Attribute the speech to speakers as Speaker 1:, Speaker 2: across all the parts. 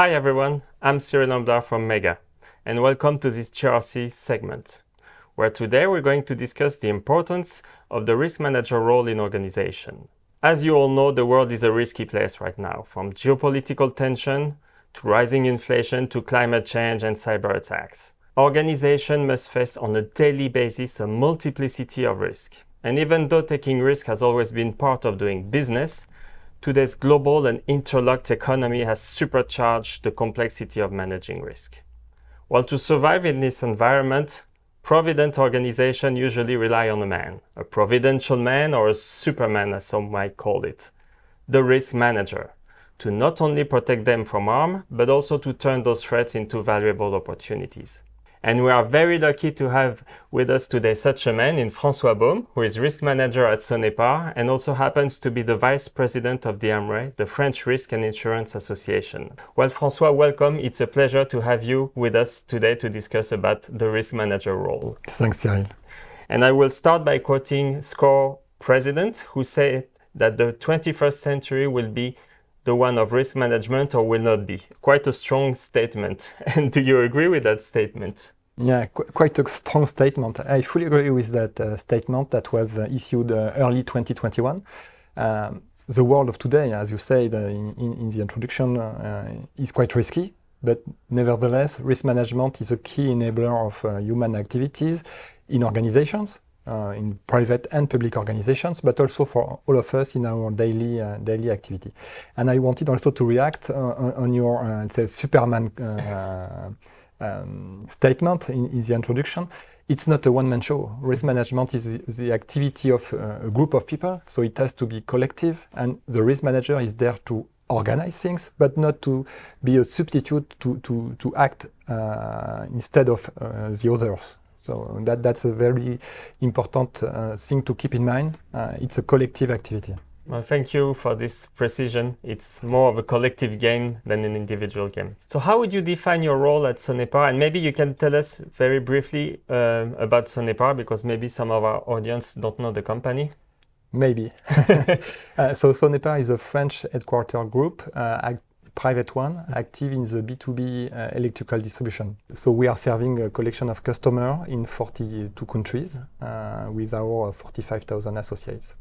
Speaker 1: Hi everyone, I'm Cyril from Mega, and welcome to this GRC segment, where today we're going to discuss the importance of the risk manager role in organization. As you all know, the world is a risky place right now, from geopolitical tension to rising inflation to climate change and cyber attacks. Organizations must face on a daily basis a multiplicity of risk. And even though taking risk has always been part of doing business, today's global and interlocked economy has supercharged the complexity of managing risk. While to survive in this environment, provident organizations usually rely on a man, a providential man or a superman as some might call it, the risk manager, to not only protect them from harm, but also to turn those threats into valuable opportunities. And we are very lucky to have with us today such a man in François Beaume, who is risk manager at Sonepar and also happens to be the vice president of the AMRAE, the French Risk and Insurance Association. Well, François, welcome. It's a pleasure to have you with us today to discuss about the risk manager role.
Speaker 2: Thanks, Cyril.
Speaker 1: And I will start by quoting SCORE president, who said that the 21st century will be the one of risk management or will not be. Quite a strong statement. And do you agree with that statement?
Speaker 2: Yeah, quite a strong statement. I fully agree with that statement that was issued early 2021. The world of today, as you said in the introduction, is quite risky, but nevertheless, risk management is a key enabler of human activities in organizations, in private and public organizations, but also for all of us in our daily activity. And I wanted also to react on your say Superman statement in the introduction. It's not a one-man show. Risk management is the activity of a group of people, so it has to be collective, and the risk manager is there to organize things, but not to be a substitute to act instead of the others. So that's a very important thing to keep in mind. It's a collective activity.
Speaker 1: Well, thank you for this precision. It's more of a collective game than an individual game. So how would you define your role at Sonepar? And maybe you can tell us very briefly about Sonepar, because maybe some of our audience don't know the company.
Speaker 2: Maybe. So Sonepar is a French headquarter group, private one, active in the B2B electrical distribution. So we are serving a collection of customers in 42 countries with our 45,000 associates.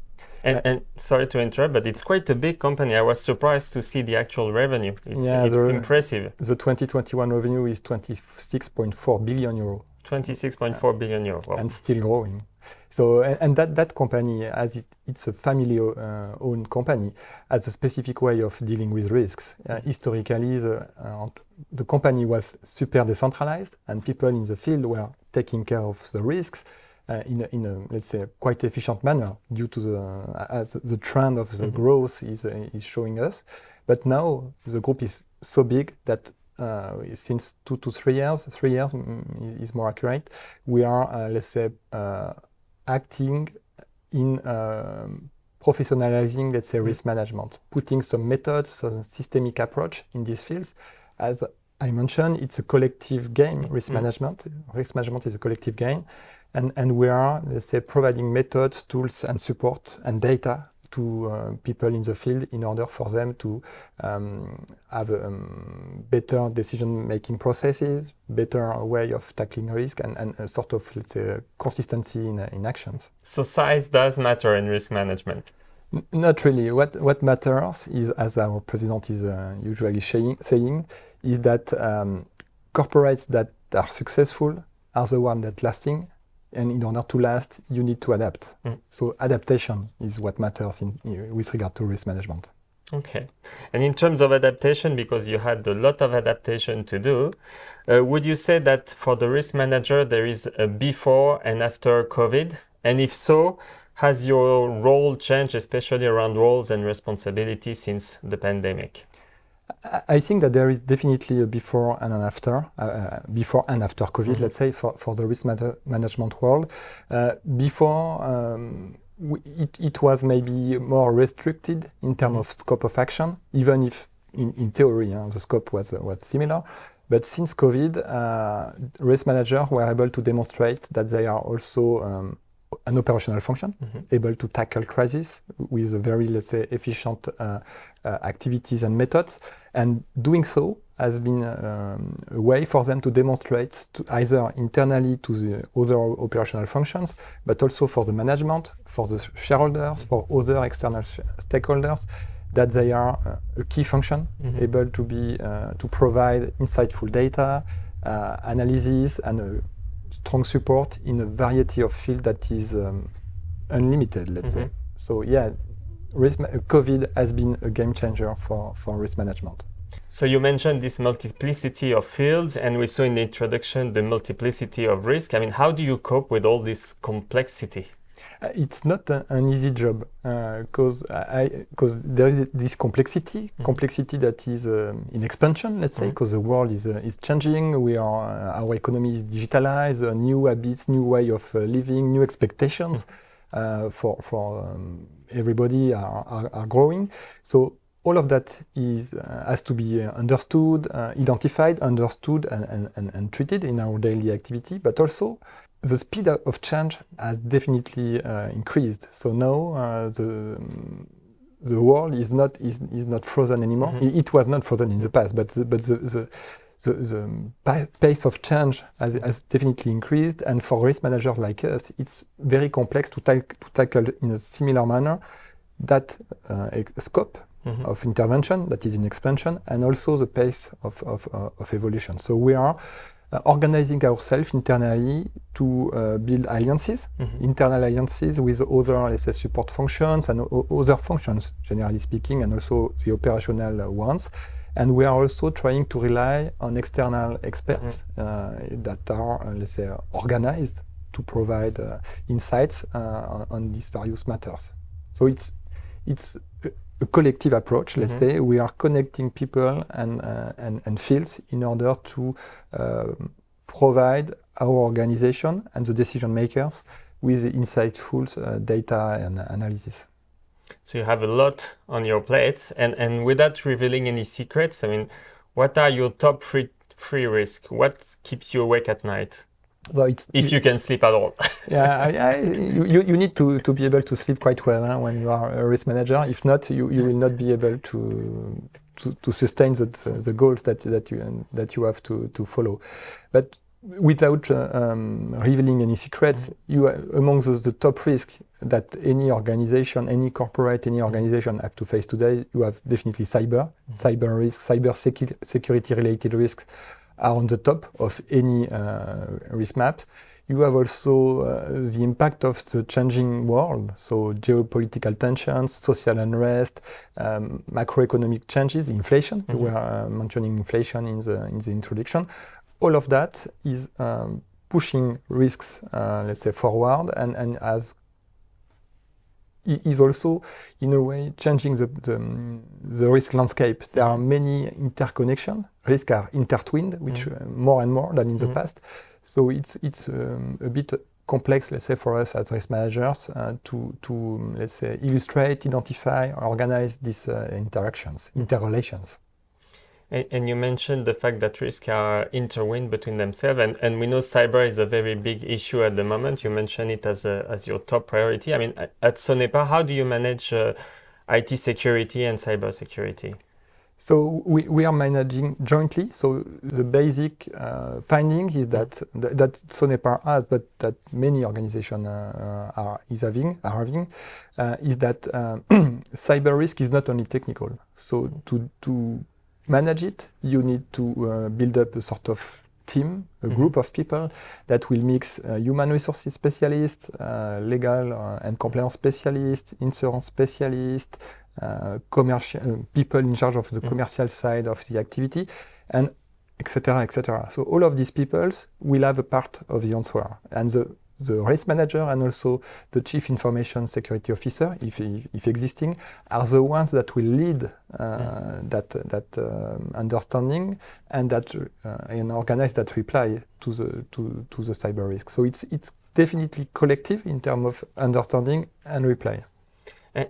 Speaker 1: And sorry to interrupt, but it's quite a big company. I was surprised to see the actual revenue. It's impressive.
Speaker 2: The 2021 revenue is 26.4 billion euro.
Speaker 1: 26.4 billion euro. Wow.
Speaker 2: And still growing. So, and that company, as it's a family-owned company, has a specific way of dealing with risks. Historically, the company was super decentralized, and people in the field were taking care of the risks in a, let's say, quite efficient manner due to the trend of the growth is showing us. But now the group is so big that since 2 to 3 years, 3 years is more accurate, we are, let's say, acting in professionalizing, let's say, risk management, putting some methods, some systemic approach in these fields. As I mentioned, it's a collective game, risk management. Risk management is a collective game. And we are, let's say, providing methods, tools, and support and data to people in the field in order for them to have better decision-making processes, better way of tackling risk, and a sort of, let's say, consistency in actions.
Speaker 1: So size does matter in risk management?
Speaker 2: Not really. What matters is, as our president is usually saying, is that corporates that are successful are the ones that lasting. And in order to last, you need to adapt. So adaptation is what matters with regard to risk management.
Speaker 1: Okay. And in terms of adaptation, because you had a lot of adaptation to do, would you say that for the risk manager, there is a before and after COVID? And if so, has your role changed, especially around roles and responsibilities since the pandemic?
Speaker 2: I think that there is definitely a before and an after, COVID, let's say, for the risk management world. Before, it was maybe more restricted in terms of scope of action, even if in theory the scope was similar. But since COVID, risk managers were able to demonstrate that they are also an operational function, able to tackle crises with a very, let's say, efficient activities and methods. And doing so has been a way for them to demonstrate either internally to the other operational functions, but also for the management, for the shareholders, for other external stakeholders, that they are a key function, able to be to provide insightful data, analysis, and a strong support in a variety of fields that is unlimited, let's say. So yeah, COVID has been a game changer for risk management.
Speaker 1: So you mentioned this multiplicity of fields, and we saw in the introduction the multiplicity of risk. I mean, how do you cope with all this complexity?
Speaker 2: It's not an easy job because there is this complexity that is in expansion, let's say, because the world is changing. Our economy is digitalized, new habits, new way of living, new expectations for everybody are growing. So all of that has to be understood, identified, understood, and treated in our daily activity, but also the speed of change has definitely increased. So now the world is not frozen anymore. It was not frozen in the past, but the pace of change has definitely increased. And for risk managers like us, it's very complex to tackle in a similar manner that scope of intervention that is in expansion, and also the pace of evolution. So we are organizing ourselves internally to build alliances, internal alliances with other, let's say, support functions and other functions, generally speaking, and also the operational ones. And we are also trying to rely on external experts that are, let's say, organized to provide insights on these various matters. So it's a collective approach, let's say. We are connecting people and fields in order to provide our organization and the decision makers with the insightful data and analysis.
Speaker 1: So you have a lot on your plate, and without revealing any secrets, I mean, what are your top three risks? What keeps you awake at night? So if you can sleep at all.
Speaker 2: Yeah, you need to be able to sleep quite well when you are a risk manager. If not, you will not be able to sustain the goals that you have to follow. But without revealing any secrets, among the top risks that any organization, any corporate, any organization have to face today, you have definitely cyber risk, cyber security related risks are on the top of any risk map. You have also the impact of the changing world, so geopolitical tensions, social unrest, macroeconomic changes, inflation. You were mentioning inflation in the introduction. All of that is pushing risks, let's say, forward, and is also, in a way, changing the risk landscape. There are many interconnections. Risks are intertwined, which more and more than in the past. So it's a bit complex, let's say, for us as risk managers to let's say, illustrate, identify, organize these interrelations.
Speaker 1: And you mentioned the fact that risks are intertwined between themselves, and we know cyber is a very big issue at the moment. You mentioned it as your top priority. I mean, at Sonepar, how do you manage IT security and cyber security?
Speaker 2: So we are managing jointly. So the basic finding is that Sonepar has, but that many organizations are having, is that cyber risk is not only technical. So to manage it, you need to build up a sort of team, a group of people that will mix human resources specialists, legal and compliance specialists, insurance specialists, commercial people in charge of the commercial side of the activity, and etc., etc. So all of these people will have a part of the answer, and the risk manager and also the chief information security officer, if existing, are the ones that will lead that understanding and organize that reply to the cyber risk. So it's definitely collective in terms of understanding and reply.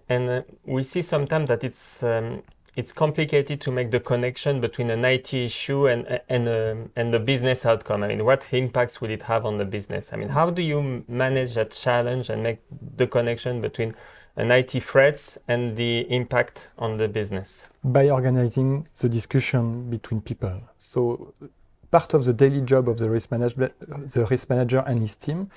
Speaker 1: And we see sometimes that it's complicated to make the connection between an IT issue and the business outcome. I mean, what impacts will it have on the business? I mean, how do you manage that challenge and make the connection between an IT threats and the impact on the business?
Speaker 2: By organizing the discussion between people. So part of the daily job of the risk manager and his team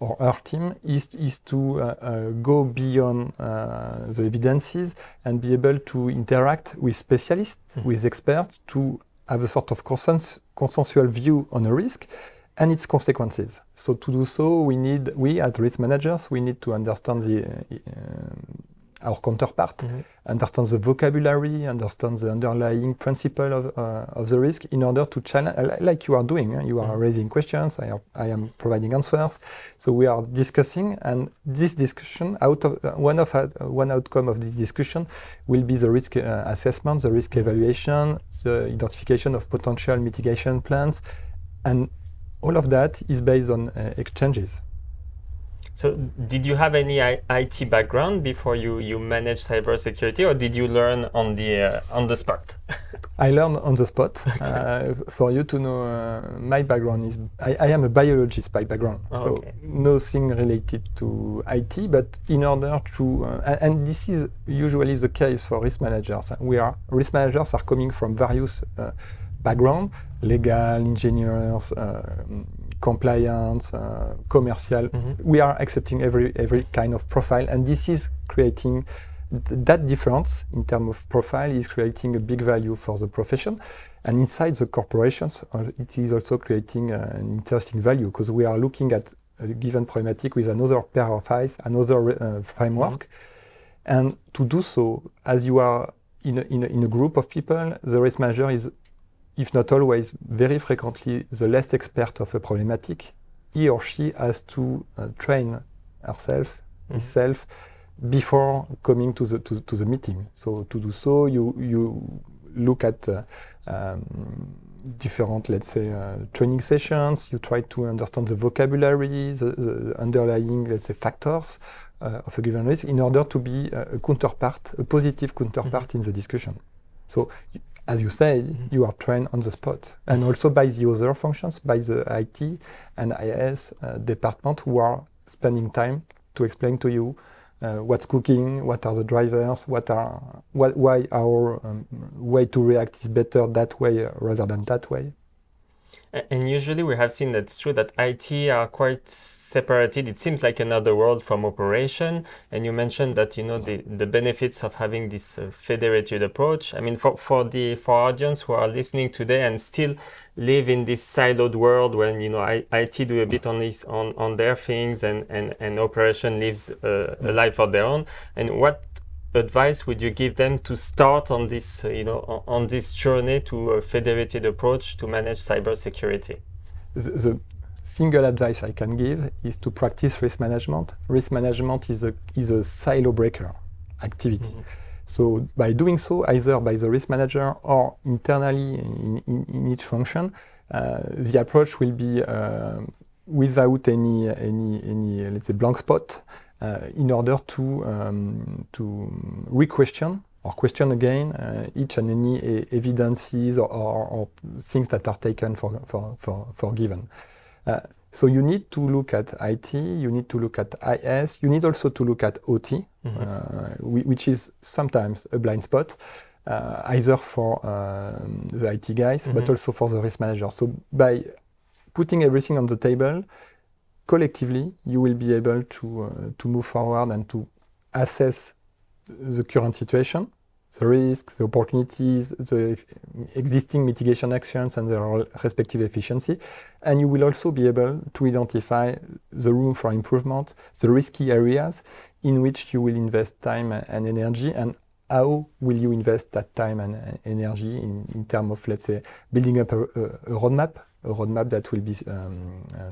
Speaker 2: or her team is to go beyond the evidences and be able to interact with specialists, with experts, to have a sort of consensual view on a risk and its consequences. So to do so, we as risk managers, we need to understand our counterpart, understand the vocabulary, understand the underlying principle of the risk in order to challenge, like you are doing. You are raising questions, I am providing answers. So we are discussing, and this discussion, one outcome of this discussion will be the risk assessment, the risk evaluation, the identification of potential mitigation plans, and all of that is based on exchanges.
Speaker 1: So did you have any IT background before you managed cybersecurity, or did you learn on the spot?
Speaker 2: I learned on the spot. For you to know, my background is, I am a biologist by background, so nothing related to IT, but in order to, and this is usually the case for risk managers. Risk managers are coming from various backgrounds, legal, engineers, compliance, commercial. We are accepting every kind of profile, and this is creating that difference in terms of profile is creating a big value for the profession, and inside the corporations, it is also creating an interesting value because we are looking at a given problematic with another pair of eyes, another framework, and to do so, as you are in a group of people, the risk manager is, if not always, very frequently the less expert of a problematic. He or she has to train herself, himself, before coming to the meeting. So to do so, you look at different, let's say, training sessions. You try to understand the vocabulary, the underlying, let's say, factors of a given risk in order to be a counterpart, a positive counterpart in the discussion. So, as you said, you are trained on the spot, and also by the other functions, by the IT and IS department who are spending time to explain to you what's cooking, what are the drivers, why our way to react is better that way rather than that way.
Speaker 1: And usually we have seen that it's true that IT are quite separated. It seems like another world from operation. And you mentioned that, you know, the benefits of having this federated approach. I mean, for our audience who are listening today and still live in this siloed world when, you know, IT do a bit on their things and operation lives a life of their own. And what advice would you give them to start on this, on this journey to a federated approach to manage cybersecurity?
Speaker 2: The single advice I can give is to practice risk management. Risk management is a silo breaker activity. So by doing so, either by the risk manager or internally in each function, the approach will be without any let's say blank spot. In order to re-question or question again each and any evidences or things that are taken for given. So you need to look at IT, you need to look at IS, you need also to look at OT, which is sometimes a blind spot, either for the IT guys, but also for the risk manager. So by putting everything on the table, collectively, you will be able to move forward and to assess the current situation, the risks, the opportunities, the existing mitigation actions and their respective efficiency. And you will also be able to identify the room for improvement, the risky areas in which you will invest time and energy, and how will you invest that time and energy in terms of, let's say, building up a roadmap that will be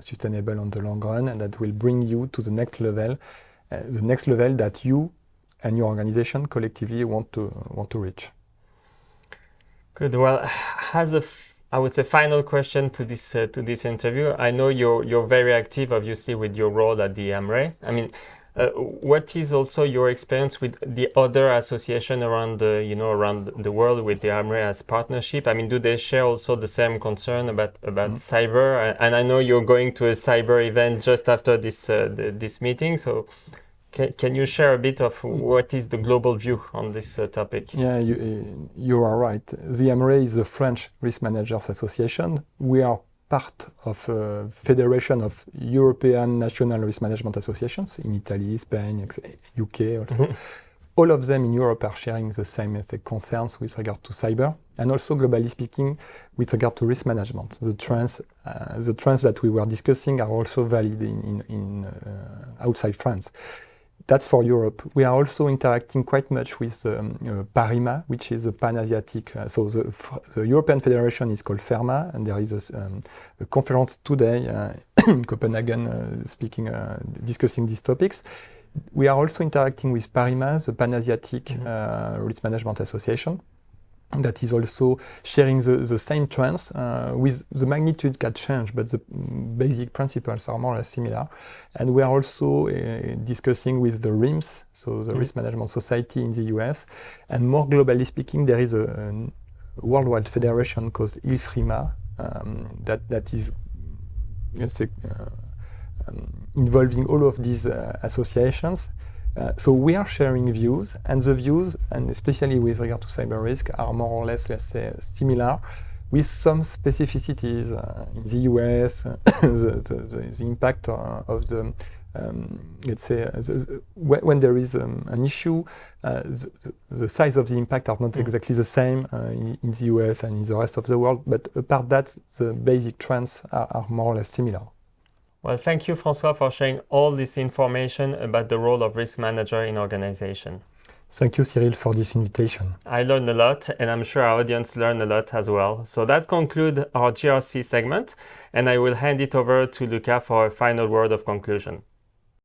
Speaker 2: sustainable on the long run and that will bring you to the next level that you and your organization collectively want to reach.
Speaker 1: Good. Well, as I would say final question to this interview, I know you're very active, obviously, with your role at the AMRAE. I mean, what is also your experience with the other association around the world with the AMRAE as partnership? I mean, do they share also the same concern about cyber? And I know you're going to a cyber event just after this meeting. So, Can you share a bit of what is the global view on this topic?
Speaker 2: Yeah, you are right. The AMRAE is the French Risk Managers Association. We are part of a federation of European National Risk Management Associations in Italy, Spain, UK also. All of them in Europe are sharing the same concerns with regard to cyber, and also globally speaking with regard to risk management. The trends that we were discussing are also valid in outside France. That's for Europe. We are also interacting quite much with PARIMA, which is a pan-Asiatic. So the European Federation is called FERMA, and there is a conference today in Copenhagen discussing these topics. We are also interacting with PARIMA, the Pan-Asiatic Risk Management Association, that is also sharing the same trends with the magnitude can change, but the basic principles are more or less similar. And we are also discussing with the RIMS, so the Risk Management Society in the US. And more globally speaking, there is a worldwide federation called IFRIMA that is involving all of these associations. So we are sharing views, and the views, and especially with regard to cyber risk, are more or less, let's say, similar, with some specificities in the US, the impact of the, let's say, when there is an issue, the size of the impact are not exactly the same in the US and in the rest of the world, but apart that, the basic trends are more or less similar.
Speaker 1: Well, thank you, François, for sharing all this information about the role of risk manager in organization.
Speaker 2: Thank you, Cyril, for this invitation.
Speaker 1: I learned a lot, and I'm sure our audience learned a lot as well. So that concludes our GRC segment, and I will hand it over to Luca for a final word of conclusion.